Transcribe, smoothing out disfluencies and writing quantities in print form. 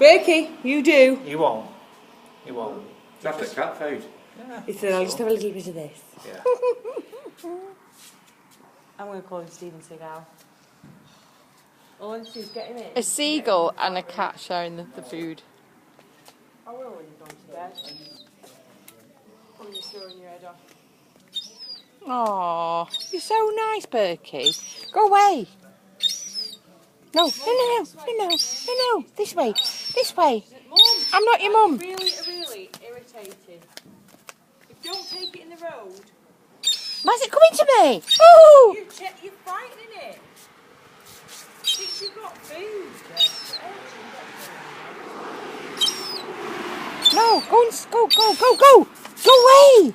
Berkey, you do. You won't. You won't. That's the cat food. Yeah. He said, I'll just have a little bit of this. Yeah. I'm going to call him Steven Seagull. All I need to do is get him in. A seagull and a cat sharing the food. I will when you've gone to bed. When you're throwing your head off. Oh, you're so nice, Berkey. Go away. No, no. This way. This way. Mum, I'm not your mum. Really irritating. If you don't take it in the road... Why's it coming to me? Oh! You're frightening it. Since you've got food. No, go. Go away.